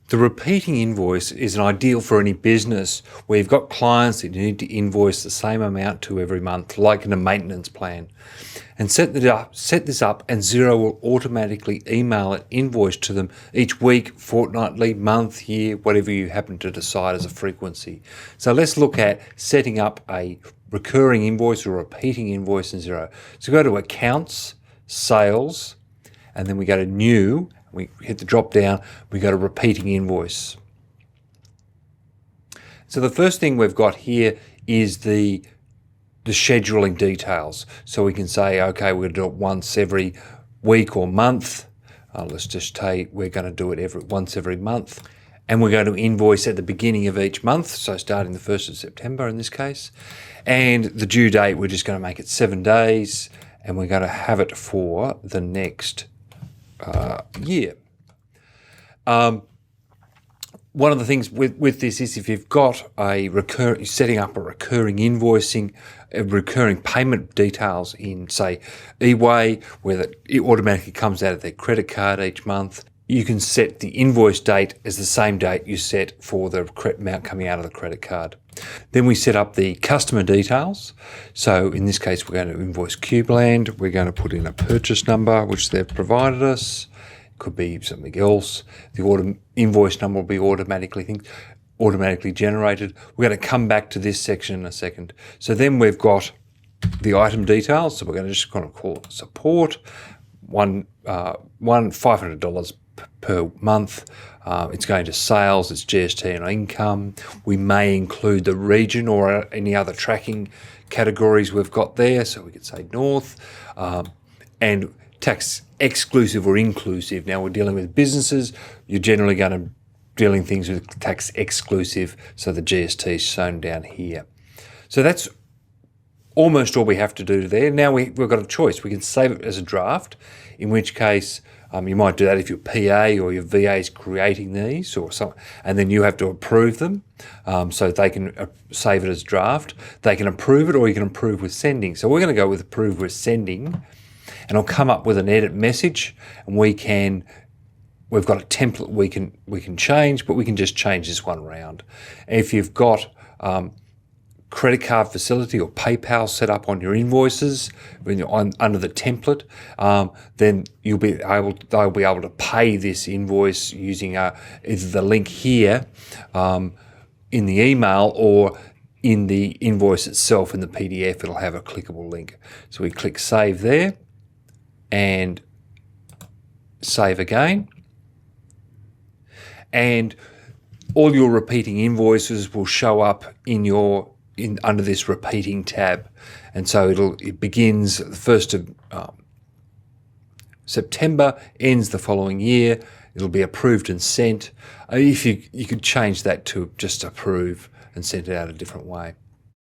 The repeating invoice is an ideal for any business where you've got clients that you need to invoice the same amount to every month, like in a maintenance plan. And set this up, and Xero will automatically email an invoice to them each week, fortnightly, month, year, whatever you happen to decide as a frequency. So let's look at setting up a recurring invoice or repeating invoice in Xero. So go to Accounts, Sales, and then we go to New. We hit the drop down, we go to repeating invoice. So the first thing we've got here is the scheduling details. So we can say, okay, we're going to do it once every week or month. Let's just say we're going to do it once every month. And we're going to invoice at the beginning of each month, so starting the 1st of September in this case. And the due date, we're just going to make it 7 days, and we're going to have it for the next year. One of the things with this is if you've got setting up a recurring invoicing, recurring payment details in, say, eWay, where it automatically comes out of their credit card each month, you can set the invoice date as the same date you set for the amount coming out of the credit card. Then we set up the customer details. So in this case, we're going to invoice Cubeland. We're going to put in a purchase number, which they've provided us. Could be something else. The invoice number will be automatically generated. We're going to come back to this section in a second. So then we've got the item details. So we're going to just kind of call it support. $500 per month. It's going to sales, it's GST and income. We may include the region or any other tracking categories we've got there. So we could say North, and tax exclusive or inclusive. Now we're dealing with businesses. You're generally going to dealing things with tax exclusive. So the GST is shown down here. So that's almost all we have to do there. Now we've got a choice. We can save it as a draft, in which case you might do that if your PA or your VA is creating these or something, and then you have to approve them. So they can save it as draft. They can approve it, or you can approve with sending. So we're going to go with approve with sending, and it'll come up with an edit message, and we've got a template we can change, but we can just change this one around. If you've got credit card facility or PayPal set up on your invoices when you're under the template, then they'll be able to pay this invoice using either the link here in the email, or in the invoice itself in the PDF. It'll have a clickable link. So we click save there and save again, and all your repeating invoices will show up under this repeating tab. And so it begins the 1st of September, ends the following year. It'll be approved and sent. If you could change that to just approve and send it out a different way.